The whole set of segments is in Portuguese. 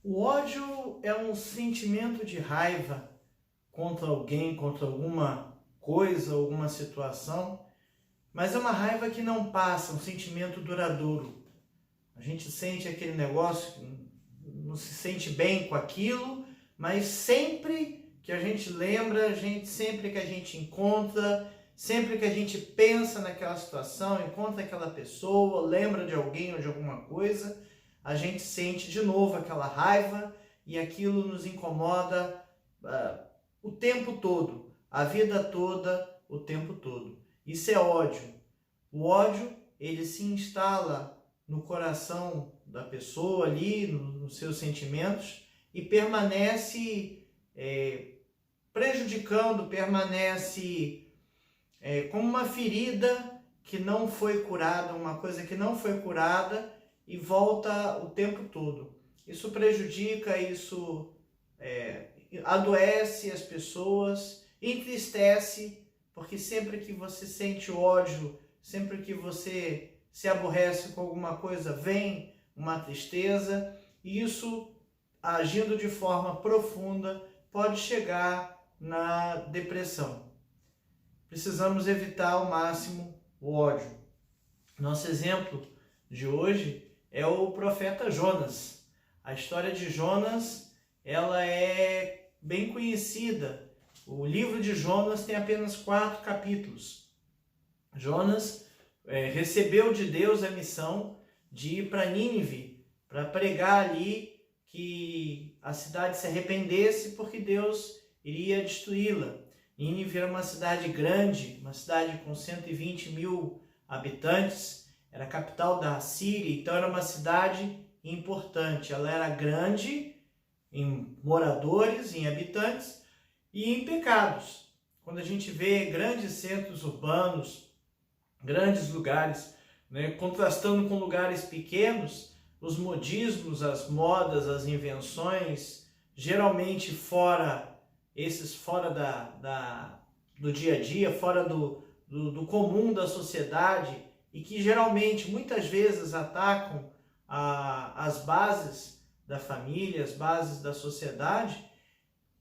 O ódio é um sentimento de raiva contra alguém, contra alguma coisa, alguma situação, mas é uma raiva que não passa, um sentimento duradouro. A gente sente aquele negócio, não se sente bem com aquilo, mas sempre que a gente lembra, sempre que a gente encontra, sempre que a gente pensa naquela situação, encontra aquela pessoa, lembra de alguém ou de alguma coisa, a gente sente de novo aquela raiva e aquilo nos incomoda o tempo todo, a vida toda, o tempo todo. Isso é ódio. O ódio, ele se instala no coração da pessoa ali, nos seus sentimentos, e permanece prejudicando, permanece como uma ferida que não foi curada, uma coisa que não foi curada e volta o tempo todo. Isso prejudica, isso adoece as pessoas, entristece, porque sempre que você sente ódio, sempre que você se aborrece com alguma coisa, vem uma tristeza, e isso, agindo de forma profunda, pode chegar na depressão. Precisamos evitar ao máximo o ódio. Nosso exemplo de hoje é o profeta Jonas. A história de Jonas, ela é bem conhecida. O livro de Jonas tem apenas 4 capítulos. Jonas recebeu de Deus a missão de ir para Nínive, para pregar ali que a cidade se arrependesse, porque Deus iria destruí-la. Nínive era uma cidade grande, uma cidade com 120 mil habitantes, era a capital da Síria, então era uma cidade importante. Ela era grande em moradores, em habitantes e em pecados. Quando a gente vê grandes centros urbanos, grandes lugares, contrastando com lugares pequenos, os modismos, as modas, as invenções, geralmente fora do dia a dia, fora do comum da sociedade, e que geralmente, muitas vezes, atacam as bases da família, as bases da sociedade,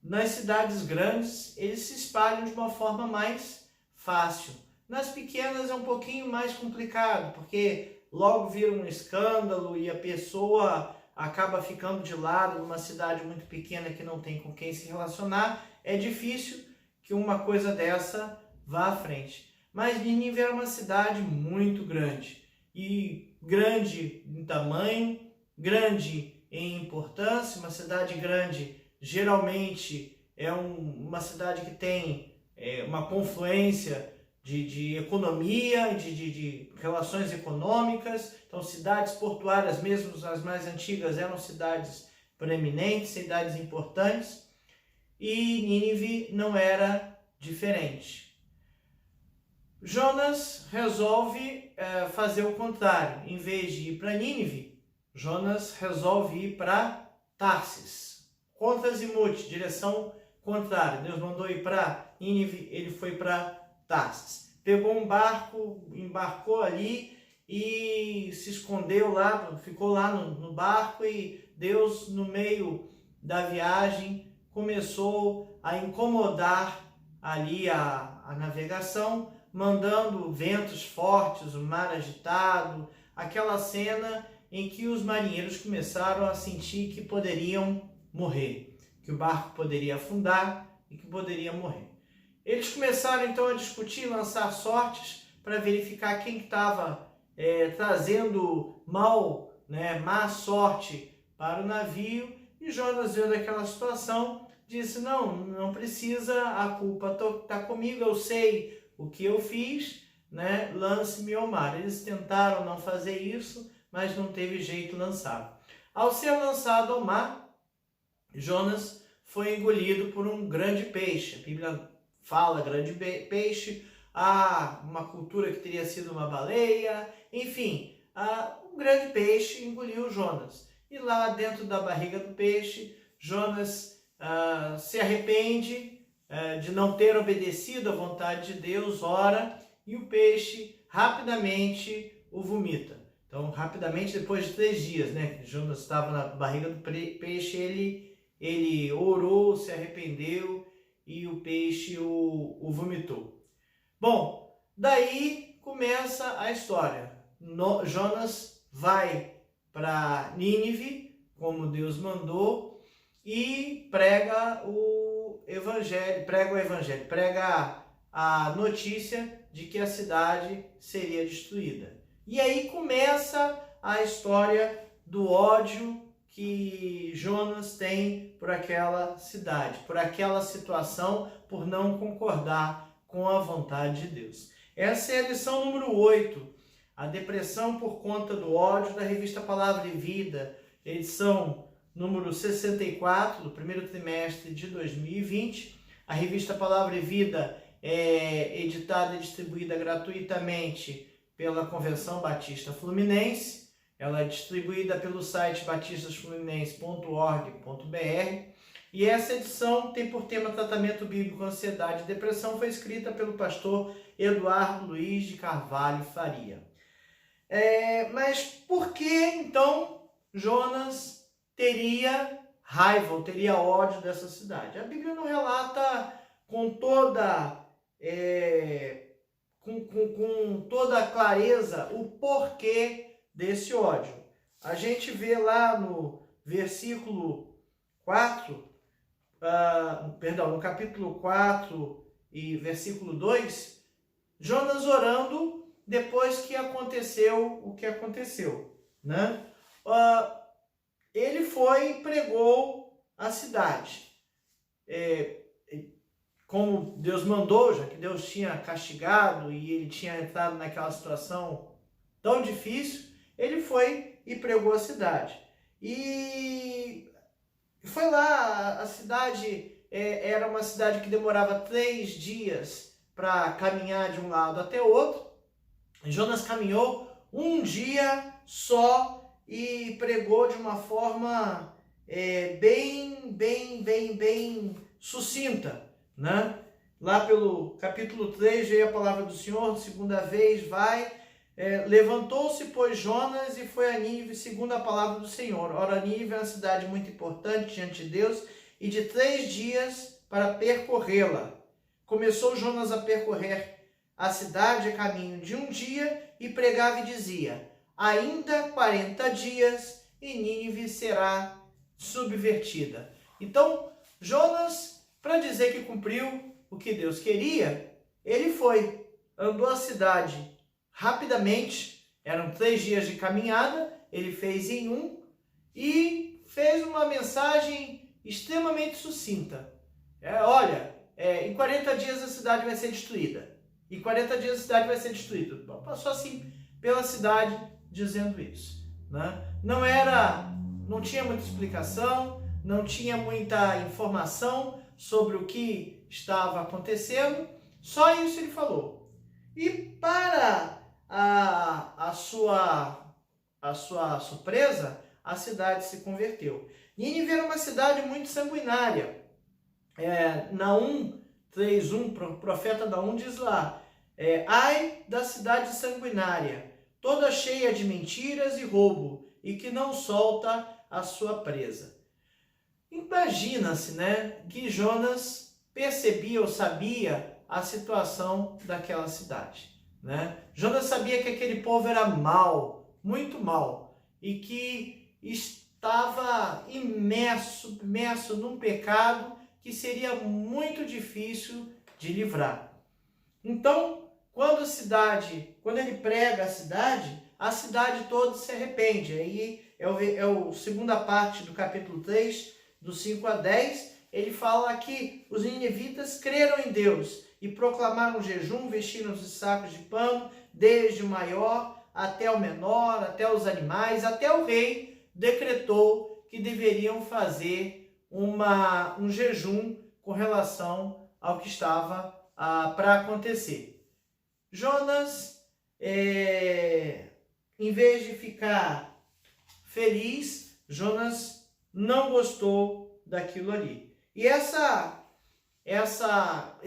nas cidades grandes eles se espalham de uma forma mais fácil. Nas pequenas é um pouquinho mais complicado, porque logo vira um escândalo e a pessoa acaba ficando de lado numa cidade muito pequena que não tem com quem se relacionar. É difícil que uma coisa dessa vá à frente. Mas Nínive era uma cidade muito grande, e grande em tamanho, grande em importância. Uma cidade grande geralmente é uma cidade que tem uma confluência de economia, de relações econômicas. Então, cidades portuárias, mesmo as mais antigas, eram cidades preeminentes, cidades importantes, e Nínive não era diferente. Jonas resolve fazer o contrário. Em vez de ir para Nínive, Jonas resolve ir para Tarsis, contra Azimuth, direção contrária. Deus mandou ir para Nínive, ele foi para Tarsis. Pegou um barco, embarcou ali e se escondeu lá, ficou lá no barco, e Deus, no meio da viagem, começou a incomodar ali a navegação, mandando ventos fortes, o mar agitado, aquela cena em que os marinheiros começaram a sentir que poderiam morrer, que o barco poderia afundar e que poderia morrer. Eles começaram então a discutir, lançar sortes para verificar quem estava trazendo má sorte para o navio. E Jonas, vendo aquela situação, disse: não precisa, a culpa está comigo, eu sei o que eu fiz, lance-me ao mar. Eles tentaram não fazer isso, mas não teve jeito, lançaram. Ao ser lançado ao mar, Jonas foi engolido por um grande peixe. A Bíblia fala grande peixe, uma cultura que teria sido uma baleia, enfim, um grande peixe engoliu Jonas. E lá dentro da barriga do peixe, Jonas se arrepende de não ter obedecido à vontade de Deus, ora, e o peixe rapidamente o vomita. Então, rapidamente, depois de 3 dias, né, Jonas estava na barriga do peixe, ele orou, se arrependeu e o peixe o vomitou. Bom, daí começa a história. Jonas vai para Nínive, como Deus mandou, e prega o evangelho, prega a notícia de que a cidade seria destruída. E aí começa a história do ódio que Jonas tem por aquela cidade, por aquela situação, por não concordar com a vontade de Deus. Essa é a lição número 8, a depressão por conta do ódio, da revista Palavra e Vida, edição número 64, do primeiro trimestre de 2020. A revista Palavra e Vida é editada e distribuída gratuitamente pela Convenção Batista Fluminense. Ela é distribuída pelo site batistasfluminense.org.br. E essa edição tem por tema Tratamento Bíblico, Ansiedade e Depressão. Foi escrita pelo pastor Eduardo Luiz de Carvalho Faria. Mas por que, então, Jonas teria raiva ou teria ódio dessa cidade? A Bíblia não relata com toda clareza o porquê desse ódio. A gente vê lá no versículo 4, no capítulo 4 e versículo 2, Jonas orando depois que aconteceu o que aconteceu, né? Ele foi e pregou a cidade. Como Deus mandou, já que Deus tinha castigado e ele tinha entrado naquela situação tão difícil, ele foi e pregou a cidade. E foi lá, a cidade era uma cidade que demorava 3 dias para caminhar de um lado até o outro. Jonas caminhou um dia só e pregou de uma forma bem sucinta, né? Lá pelo capítulo 3 veio a palavra do Senhor, segunda vez levantou-se, pois, Jonas e foi a Nínive, segundo a palavra do Senhor. Ora, Nínive é uma cidade muito importante diante de Deus, e de 3 dias para percorrê-la. Começou Jonas a percorrer a cidade a caminho de um dia e pregava e dizia: ainda 40 dias e Nínive será subvertida. Então, Jonas, para dizer que cumpriu o que Deus queria, ele foi, andou a cidade rapidamente, eram 3 dias de caminhada, ele fez em um e fez uma mensagem extremamente sucinta. Em 40 dias a cidade vai ser destruída. Em 40 dias a cidade vai ser destruída. Passou assim pela cidade dizendo isso, né? Não tinha muita explicação, não tinha muita informação sobre o que estava acontecendo, só isso ele falou. E para a sua surpresa, a cidade se converteu. Nínive era uma cidade muito sanguinária. Naum 3:1, o profeta Naum diz lá: ai da cidade sanguinária, toda cheia de mentiras e roubo, e que não solta a sua presa. Imagina-se, né, que Jonas percebia ou sabia a situação daquela cidade, né? Jonas sabia que aquele povo era mau, muito mau, e que estava imerso num pecado que seria muito difícil de livrar. Então, quando ele prega a cidade toda se arrepende. Aí é a segunda parte do capítulo 3, do 5 a 10, ele fala que os ninivitas creram em Deus e proclamaram jejum, vestiram-se de sacos de pano, desde o maior até o menor, até os animais, até o rei decretou que deveriam fazer um jejum com relação ao que estava para acontecer. Jonas, em vez de ficar feliz, Jonas não gostou daquilo ali. E esse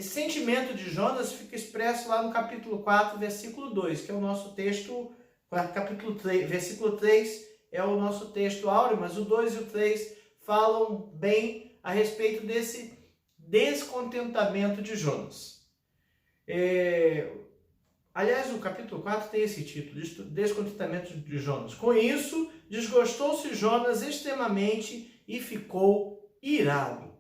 sentimento de Jonas fica expresso lá no capítulo 4, versículo 2, que é o nosso texto Capítulo 3, versículo 3 é o nosso texto áureo, mas o 2 e o 3 falam bem a respeito desse descontentamento de Jonas. Aliás, o capítulo 4 tem esse título, Descontentamento de Jonas. Com isso, desgostou-se Jonas extremamente e ficou irado.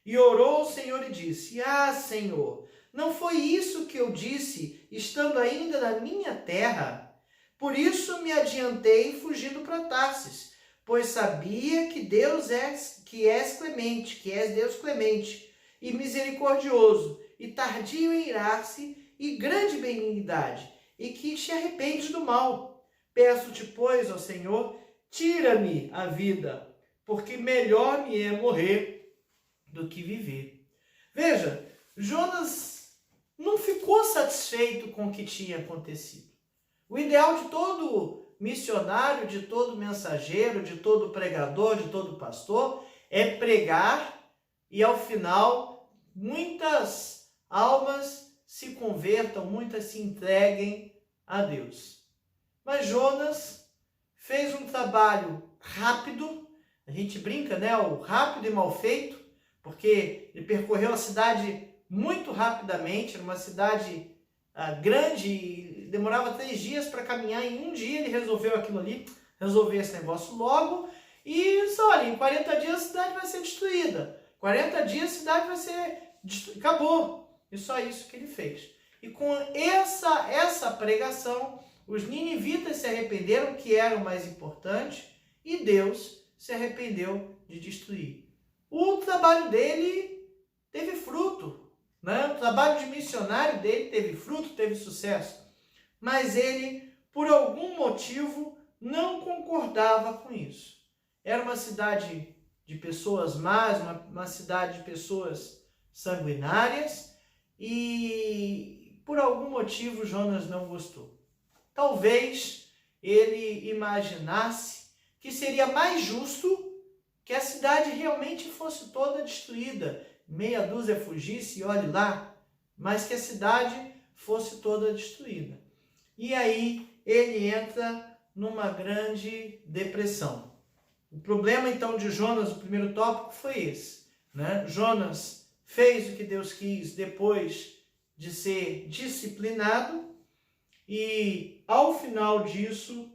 E orou ao Senhor e disse: Ah, Senhor, não foi isso que eu disse, estando ainda na minha terra? Por isso me adiantei fugindo para Tarsis, pois sabia que és clemente, que és Deus clemente e misericordioso, e tardio em irar-se, e grande benignidade, e que te arrependes do mal. Peço-te, pois, ó Senhor, tira-me a vida, porque melhor me é morrer do que viver. Veja, Jonas não ficou satisfeito com o que tinha acontecido. O ideal de todo missionário, de todo mensageiro, de todo pregador, de todo pastor, é pregar e, ao final, muitas almas se convertam, muitas se entreguem a Deus. Mas Jonas fez um trabalho rápido, a gente brinca, né? O rápido e mal feito, porque ele percorreu a cidade muito rapidamente, era uma cidade grande, demorava 3 dias para caminhar, em um dia ele resolveu aquilo ali, resolveu esse negócio logo, e olha, em 40 dias a cidade vai ser destruída, 40 dias a cidade vai ser acabou. E só isso que ele fez. E com essa pregação, os ninivitas se arrependeram, que era o mais importante, e Deus se arrependeu de destruir. O trabalho dele teve fruto, né? O trabalho de missionário dele teve fruto, teve sucesso. Mas ele, por algum motivo, não concordava com isso. Era uma cidade de pessoas más, uma cidade de pessoas sanguinárias, e por algum motivo Jonas não gostou. Talvez ele imaginasse que seria mais justo que a cidade realmente fosse toda destruída, meia dúzia fugisse e olhe lá, mas que a cidade fosse toda destruída. E aí ele entra numa grande depressão. O problema então de Jonas, o primeiro tópico foi esse, né? Jonas fez o que Deus quis depois de ser disciplinado, e ao final disso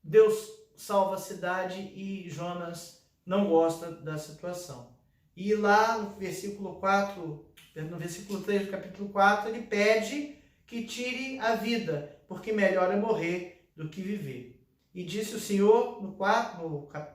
Deus salva a cidade e Jonas não gosta da situação. E lá no versículo 3 do capítulo 4, ele pede que tire a vida, porque melhor é morrer do que viver. E disse o Senhor, no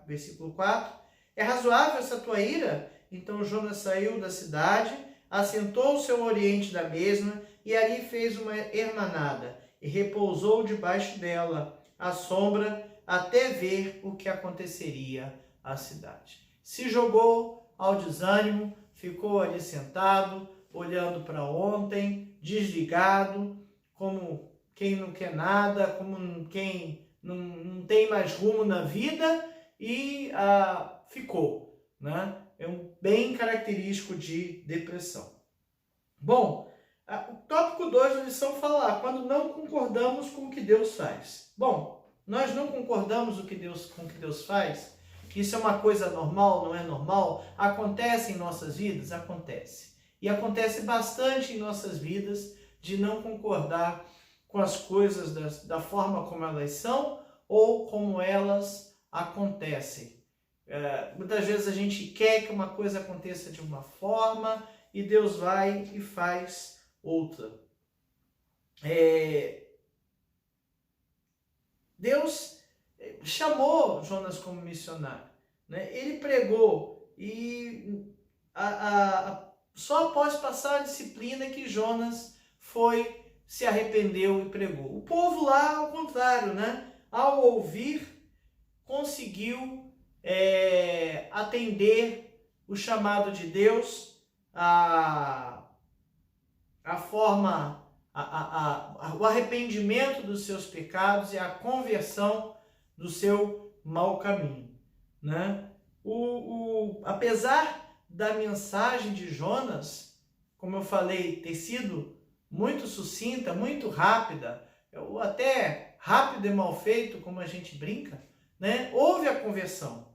versículo 4, é razoável essa tua ira? Então Jonas saiu da cidade, assentou-se ao oriente da mesma, e ali fez uma ermanada, e repousou debaixo dela, à sombra, até ver o que aconteceria à cidade. Se jogou ao desânimo, ficou ali sentado, olhando para ontem, desligado, como quem não quer nada, como quem não tem mais rumo na vida, e ficou, né? É bem característico de depressão. Bom, o tópico 2 da lição fala lá, quando não concordamos com o que Deus faz. Bom, nós não concordamos com o que Deus faz, que isso é uma coisa normal, não é normal? Acontece em nossas vidas? Acontece. E acontece bastante em nossas vidas de não concordar com as coisas da forma como elas são ou como elas acontecem. Muitas vezes a gente quer que uma coisa aconteça de uma forma e Deus vai e faz outra. Deus chamou Jonas como missionário, né? Ele pregou e só após passar a disciplina que Jonas se arrependeu e pregou. O povo lá, ao contrário, né? Ao ouvir, conseguiu atender o chamado de Deus, o arrependimento dos seus pecados e a conversão do seu mau caminho, né? Apesar da mensagem de Jonas, como eu falei, ter sido muito sucinta, muito rápida, ou até rápido e mal feito, como a gente brinca, né? Houve a conversão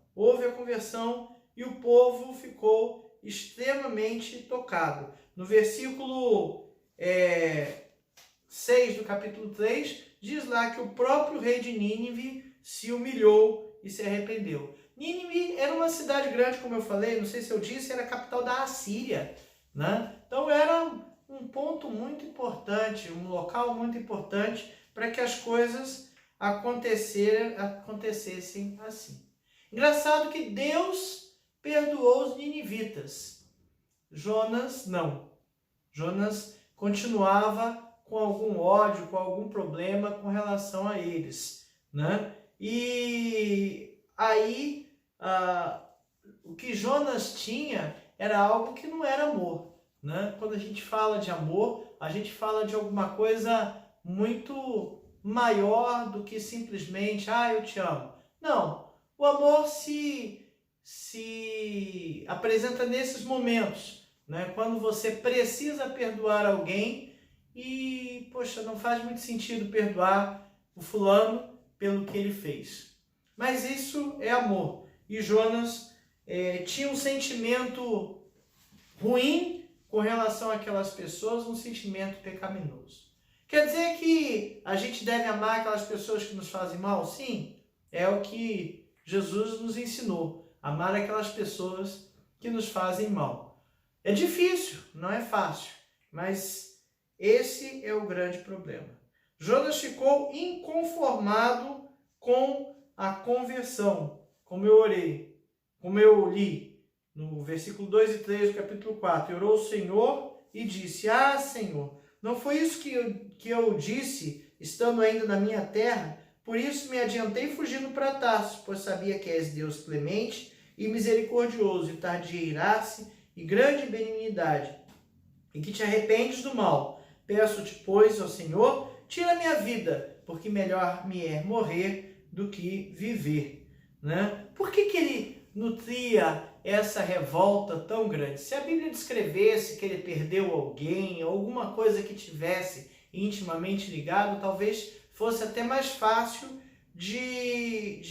e o povo ficou extremamente tocado. No versículo 6 do capítulo 3, diz lá que o próprio rei de Nínive se humilhou e se arrependeu. Nínive era uma cidade grande, como eu falei, não sei se eu disse, era a capital da Assíria, né? Então era um ponto muito importante, um local muito importante para que as coisas acontecessem assim. Engraçado que Deus perdoou os ninivitas. Jonas não. Jonas continuava com algum ódio, com algum problema com relação a eles, né? E aí, o que Jonas tinha era algo que não era amor, né? Quando a gente fala de amor, a gente fala de alguma coisa muito maior do que simplesmente, eu te amo. Não, o amor se apresenta nesses momentos, né? Quando você precisa perdoar alguém e, poxa, não faz muito sentido perdoar o fulano pelo que ele fez. Mas isso é amor. E Jonas tinha um sentimento ruim com relação àquelas pessoas, um sentimento pecaminoso. Quer dizer que a gente deve amar aquelas pessoas que nos fazem mal? Sim, é o que Jesus nos ensinou. Amar aquelas pessoas que nos fazem mal. É difícil, não é fácil, mas esse é o grande problema. Jonas ficou inconformado com a conversão, como eu li no versículo 2 e 3 do capítulo 4. E orou o Senhor e disse: Senhor, não foi isso que eu disse, estando ainda na minha terra? Por isso me adiantei fugindo para Tarso, pois sabia que és Deus clemente e misericordioso, e tardio em irar-se, e grande benignidade, e que te arrependes do mal. Peço-te, pois, ó Senhor, tira minha vida, porque melhor me é morrer do que viver. Né? Por que ele nutria essa revolta tão grande? Se a Bíblia descrevesse que ele perdeu alguém, alguma coisa que tivesse intimamente ligado, talvez fosse até mais fácil de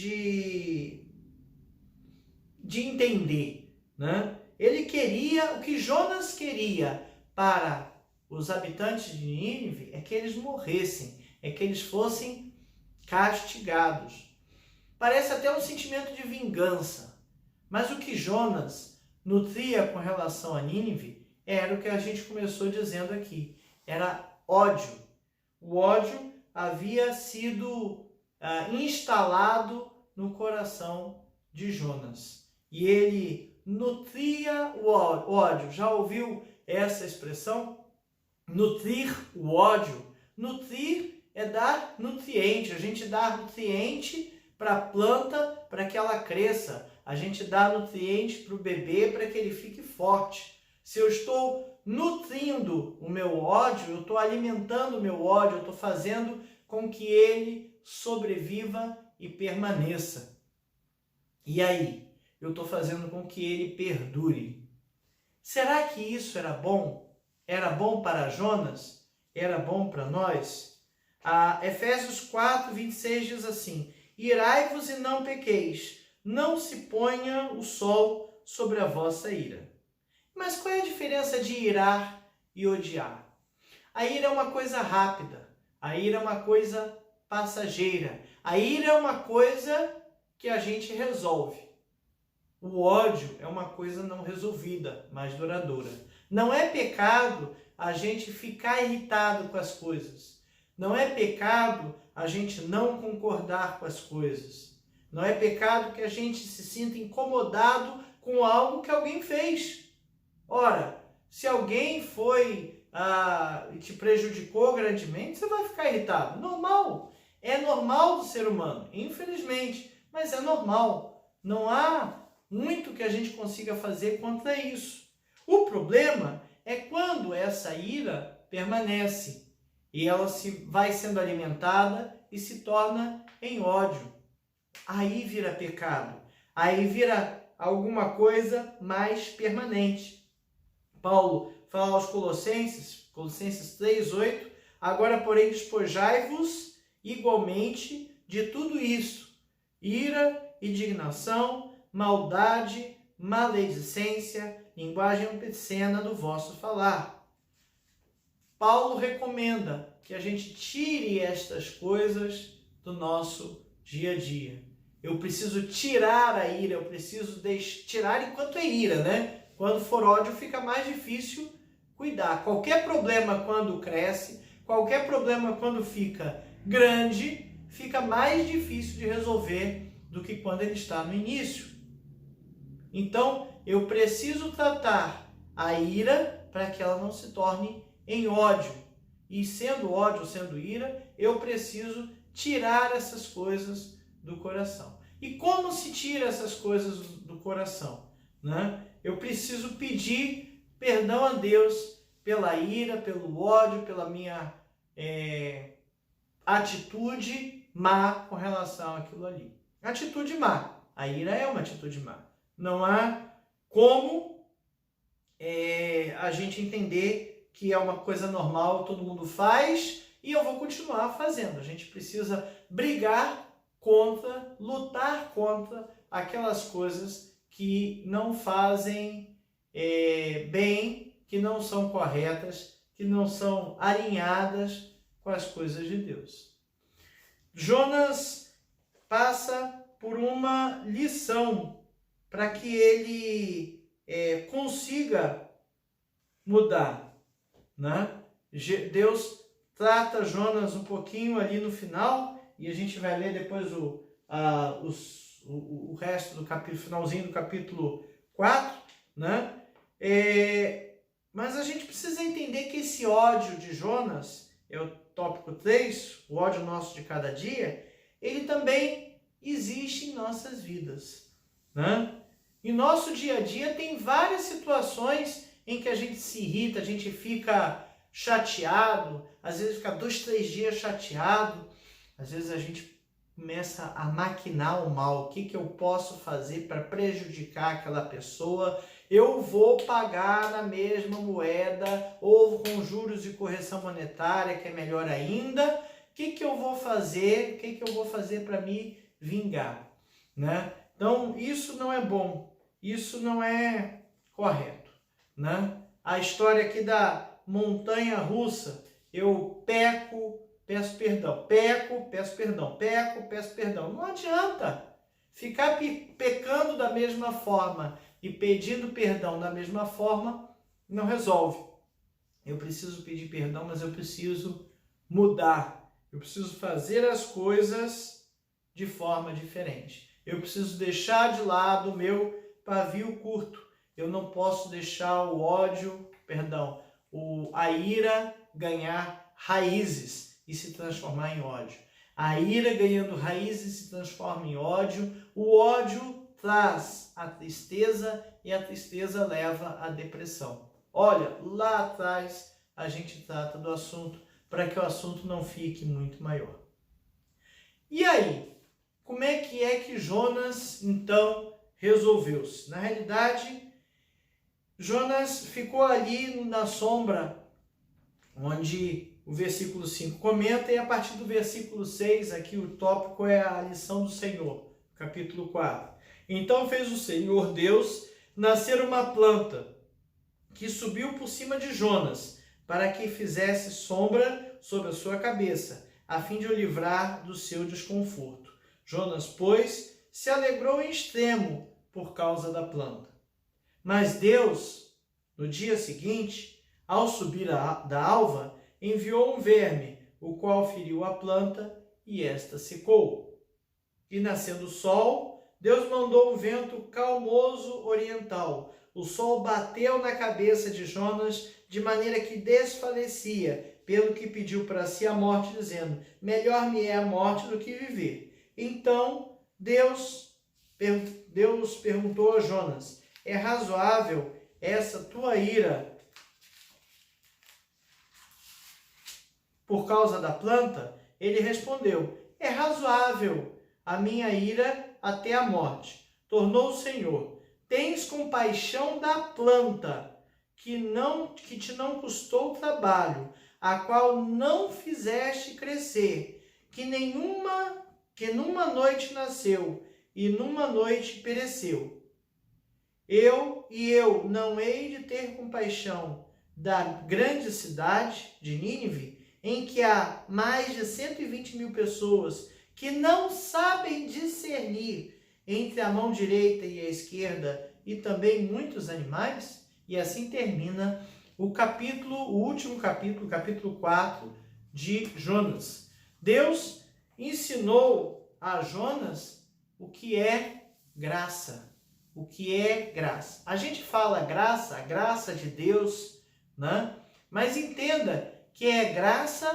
entender, né? Ele queria, o que Jonas queria para os habitantes de Nínive é que eles morressem, é que eles fossem castigados. Parece até um sentimento de vingança, mas o que Jonas nutria com relação a Nínive era o que a gente começou dizendo aqui, era ódio. O ódio havia sido instalado no coração de Jonas. E ele nutria o ódio. Já ouviu essa expressão? Nutrir o ódio. Nutrir é dar nutriente. A gente dá nutriente para a planta para que ela cresça. A gente dá nutriente para o bebê para que ele fique forte. Se eu estou nutrindo o meu ódio, eu estou alimentando o meu ódio, eu estou fazendo com que ele sobreviva e permaneça. E aí? Eu estou fazendo com que ele perdure. Será que isso era bom? Era bom para Jonas? Era bom para nós? Efésios 4, 26 diz assim: Irai-vos e não pequeis, não se ponha o sol sobre a vossa ira. Mas qual é a diferença de irar e odiar? A ira é uma coisa rápida, a ira é uma coisa passageira, a ira é uma coisa que a gente resolve. O ódio é uma coisa não resolvida, mas duradoura. Não é pecado a gente ficar irritado com as coisas. Não é pecado a gente não concordar com as coisas. Não é pecado que a gente se sinta incomodado com algo que alguém fez. Ora, se alguém e te prejudicou grandemente, você vai ficar irritado. Normal. É normal do ser humano, infelizmente, mas é normal. Não há muito que a gente consiga fazer contra isso. O problema é quando essa ira permanece e ela vai sendo alimentada e se torna em ódio. Aí vira pecado, aí vira alguma coisa mais permanente. Paulo, falar aos Colossenses, Colossenses 3:8, agora, porém, despojai-vos igualmente de tudo isso: ira, indignação, maldade, maledicência, linguagem obscena do vosso falar. Paulo recomenda que a gente tire estas coisas do nosso dia a dia. Eu preciso tirar a ira, eu preciso tirar enquanto é ira, né? Quando for ódio fica mais difícil cuidar. Qualquer problema quando cresce, qualquer problema quando fica grande, fica mais difícil de resolver do que quando ele está no início. Então, eu preciso tratar a ira para que ela não se torne em ódio. E sendo ódio, sendo ira, eu preciso tirar essas coisas do coração. E como se tira essas coisas do coração, né? Eu preciso pedir perdão a Deus pela ira, pelo ódio, pela minha atitude má com relação àquilo ali. Atitude má. A ira é uma atitude má. Não há como a gente entender que é uma coisa normal, todo mundo faz e eu vou continuar fazendo. A gente precisa brigar contra, lutar contra aquelas coisas que não fazem bem, que não são corretas, que não são alinhadas com as coisas de Deus. Jonas passa por uma lição para que ele consiga mudar, né? Deus trata Jonas um pouquinho ali no final, e a gente vai ler depois o resto do capítulo, finalzinho do capítulo 4, né? Mas a gente precisa entender que esse ódio de Jonas, é o tópico 3, o ódio nosso de cada dia, ele também existe em nossas vidas, né? Em nosso dia a dia tem várias situações em que a gente se irrita, a gente fica chateado, às vezes fica 2, 3 dias chateado, às vezes a gente começa a maquinar o mal. O que eu posso fazer para prejudicar aquela pessoa? Eu vou pagar na mesma moeda ou com juros e correção monetária, que é melhor ainda. O que eu vou fazer? O que eu vou fazer para me vingar, né? Então, isso não é bom. Isso não é correto, né? A história aqui da montanha russa, eu peco, peço perdão, peco, peço perdão, peco, peço perdão. Não adianta ficar pecando da mesma forma e pedindo perdão da mesma forma, não resolve. Eu preciso pedir perdão, mas eu preciso mudar. Eu preciso fazer as coisas de forma diferente. Eu preciso deixar de lado o meu pavio curto. Eu não posso deixar o ódio, a ira ganhar raízes e se transformar em ódio. A ira ganhando raízes se transforma em ódio. O ódio traz a tristeza e a tristeza leva à depressão. Olha, lá atrás a gente trata do assunto para que o assunto não fique muito maior. E aí, como é que Jonas então resolveu-se? Na realidade, Jonas ficou ali na sombra, onde o versículo 5 comenta, e a partir do versículo 6, aqui o tópico é a lição do Senhor, capítulo 4. Então fez o Senhor Deus nascer uma planta que subiu por cima de Jonas, para que fizesse sombra sobre a sua cabeça, a fim de o livrar do seu desconforto. Jonas, pois, se alegrou em extremo por causa da planta. Mas Deus, no dia seguinte, ao subir da alva, enviou um verme, o qual feriu a planta, e esta secou. E nascendo o sol, Deus mandou um vento calmoso oriental. O sol bateu na cabeça de Jonas, de maneira que desfalecia, pelo que pediu para si a morte, dizendo: melhor me é a morte do que viver. Então Deus perguntou a Jonas: é razoável essa tua ira por causa da planta? Ele respondeu: é razoável a minha ira até a morte. Tornou o Senhor: tens compaixão da planta que te não custou trabalho, a qual não fizeste crescer, que numa noite nasceu e numa noite pereceu. Eu não hei de ter compaixão da grande cidade de Nínive, em que há mais de 120 mil pessoas que não sabem discernir entre a mão direita e a esquerda, e também muitos animais? E assim termina o último capítulo, capítulo 4 de Jonas. Deus ensinou a Jonas o que é graça. O que é graça? A gente fala graça, a graça de Deus, né? Mas entenda que é graça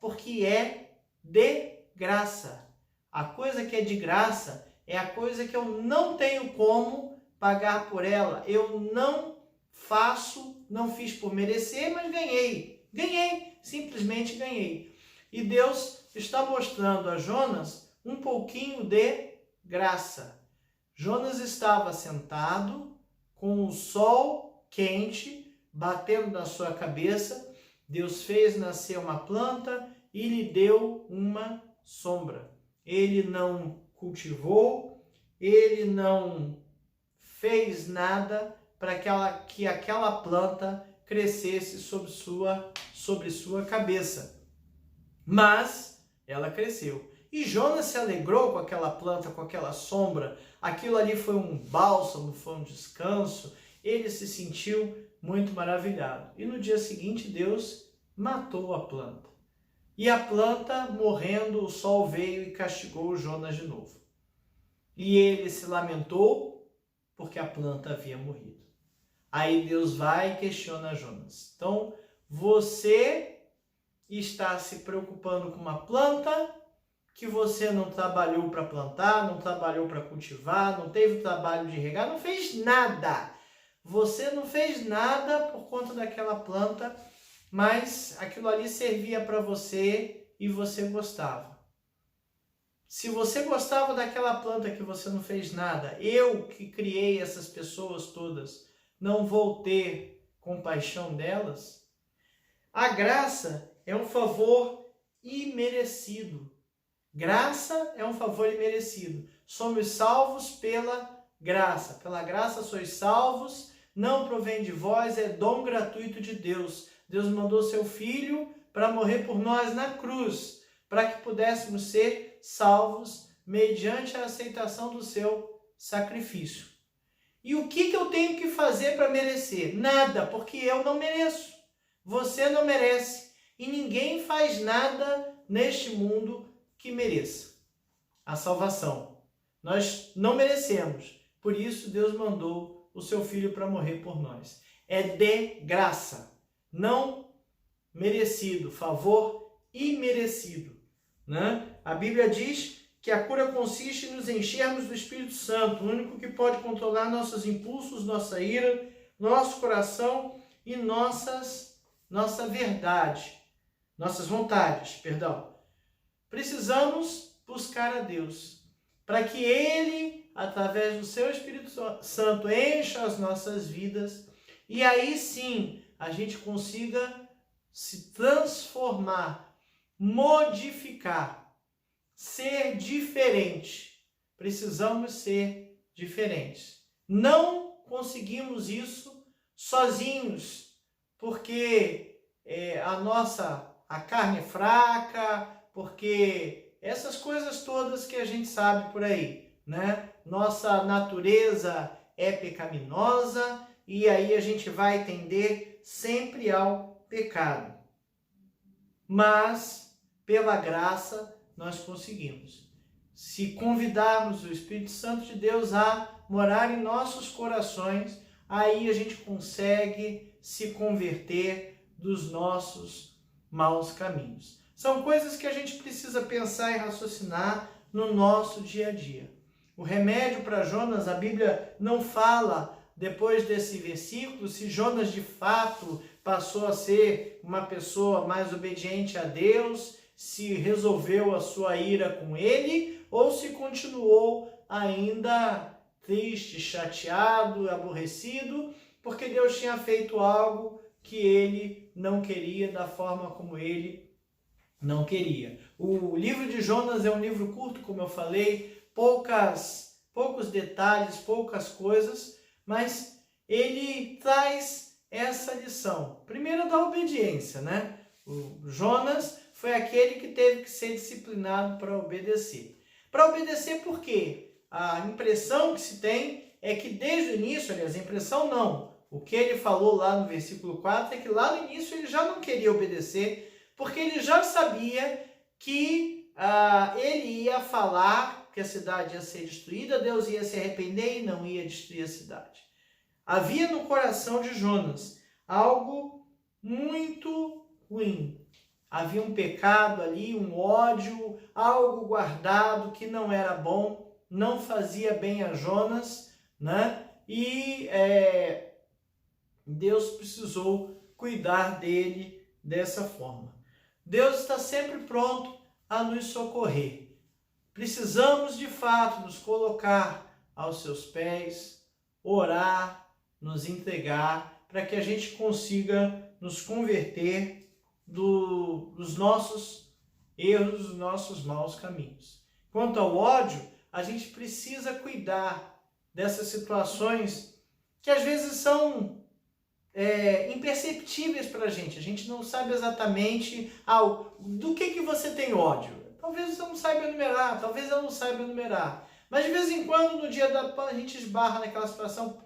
porque é de graça. A coisa que é de graça é a coisa que eu não tenho como pagar por ela. Eu não fiz por merecer, mas ganhei. Ganhei, simplesmente ganhei. E Deus está mostrando a Jonas um pouquinho de graça. Jonas estava sentado com o sol quente batendo na sua cabeça. Deus fez nascer uma planta e lhe deu uma sombra. Ele não cultivou, ele não fez nada para que aquela planta crescesse sobre sua cabeça. Mas ela cresceu. E Jonas se alegrou com aquela planta, com aquela sombra. Aquilo ali foi um bálsamo, foi um descanso. Ele se sentiu muito maravilhado. E no dia seguinte, Deus matou a planta. E a planta, morrendo, o sol veio e castigou Jonas de novo. E ele se lamentou porque a planta havia morrido. Aí Deus vai e questiona Jonas. Então, você está se preocupando com uma planta que você não trabalhou para plantar, não trabalhou para cultivar, não teve o trabalho de regar, não fez nada. Você não fez nada por conta daquela planta, mas aquilo ali servia para você e você gostava. Se você gostava daquela planta que você não fez nada, eu que criei essas pessoas todas, não vou ter compaixão delas? A graça é um favor imerecido. Graça é um favor imerecido. Somos salvos pela graça. Pela graça sois salvos, não provém de vós, é dom gratuito de Deus. Deus mandou seu Filho para morrer por nós na cruz, para que pudéssemos ser salvos mediante a aceitação do seu sacrifício. E o que eu tenho que fazer para merecer? Nada, porque eu não mereço. Você não merece. E ninguém faz nada neste mundo que mereça a salvação. Nós não merecemos. Por isso, Deus mandou o seu Filho para morrer por nós. É de graça, não merecido, favor imerecido, né? A Bíblia diz que a cura consiste em nos enchermos do Espírito Santo, o único que pode controlar nossos impulsos, nossa ira, nosso coração e nossa vontades. Precisamos buscar a Deus, para que Ele, através do seu Espírito Santo, encha as nossas vidas e aí sim a gente consiga se transformar, modificar, ser diferente. Precisamos ser diferentes. Não conseguimos isso sozinhos, porque a carne é fraca, porque essas coisas todas que a gente sabe por aí, né? Nossa natureza é pecaminosa e aí a gente vai tender sempre ao pecado. Mas, pela graça, nós conseguimos. Se convidarmos o Espírito Santo de Deus a morar em nossos corações, aí a gente consegue se converter dos nossos maus caminhos. São coisas que a gente precisa pensar e raciocinar no nosso dia a dia. O remédio para Jonas, a Bíblia não fala, depois desse versículo, se Jonas de fato passou a ser uma pessoa mais obediente a Deus, se resolveu a sua ira com ele, ou se continuou ainda triste, chateado, aborrecido, porque Deus tinha feito algo que ele não queria, da forma como ele não queria. O livro de Jonas é um livro curto, como eu falei, poucos detalhes, poucas coisas, mas ele traz essa lição. Primeiro da obediência, né? O Jonas foi aquele que teve que ser disciplinado para obedecer. Para obedecer por quê? A impressão que se tem é que desde o início, aliás, a impressão não, o que ele falou lá no versículo 4 é que lá no início ele já não queria obedecer, porque ele já sabia que ele ia falar que a cidade ia ser destruída, Deus ia se arrepender e não ia destruir a cidade. Havia no coração de Jonas algo muito ruim. Havia um pecado ali, um ódio, algo guardado que não era bom, não fazia bem a Jonas, né? E Deus precisou cuidar dele dessa forma. Deus está sempre pronto a nos socorrer. Precisamos, de fato, nos colocar aos seus pés, orar, nos entregar, para que a gente consiga nos converter dos nossos erros, dos nossos maus caminhos. Quanto ao ódio, a gente precisa cuidar dessas situações que às vezes são imperceptíveis para a gente não sabe exatamente do que você tem ódio. Talvez você não saiba enumerar, talvez eu não saiba enumerar. Mas de vez em quando, no dia da a gente esbarra naquela situação,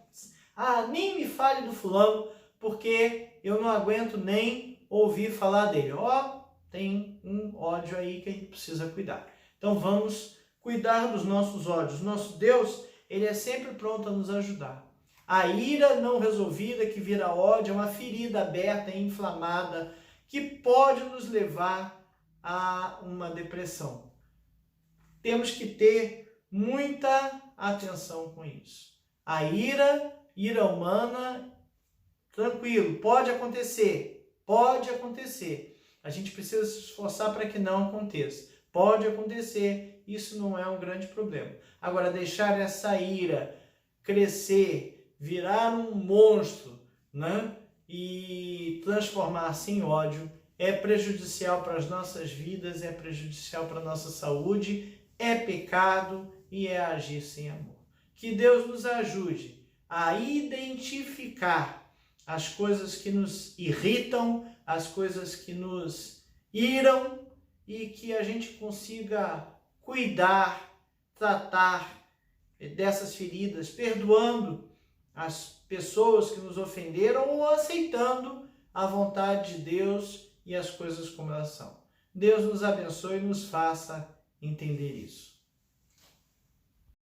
nem me fale do fulano, porque eu não aguento nem ouvir falar dele. Tem um ódio aí que a gente precisa cuidar. Então vamos cuidar dos nossos ódios. Nosso Deus, ele é sempre pronto a nos ajudar. A ira não resolvida, que vira ódio, é uma ferida aberta e inflamada que pode nos levar a uma depressão. Temos que ter muita atenção com isso. A ira humana, tranquilo, pode acontecer. A gente precisa se esforçar para que não aconteça. Pode acontecer, isso não é um grande problema. Agora, deixar essa ira crescer, virar um monstro, né? E transformar-se em ódio é prejudicial para as nossas vidas, é prejudicial para a nossa saúde, é pecado e é agir sem amor. Que Deus nos ajude a identificar as coisas que nos irritam, as coisas que nos iram e que a gente consiga cuidar, tratar dessas feridas, perdoando as pessoas que nos ofenderam ou aceitando a vontade de Deus e as coisas como elas são. Deus nos abençoe e nos faça entender isso.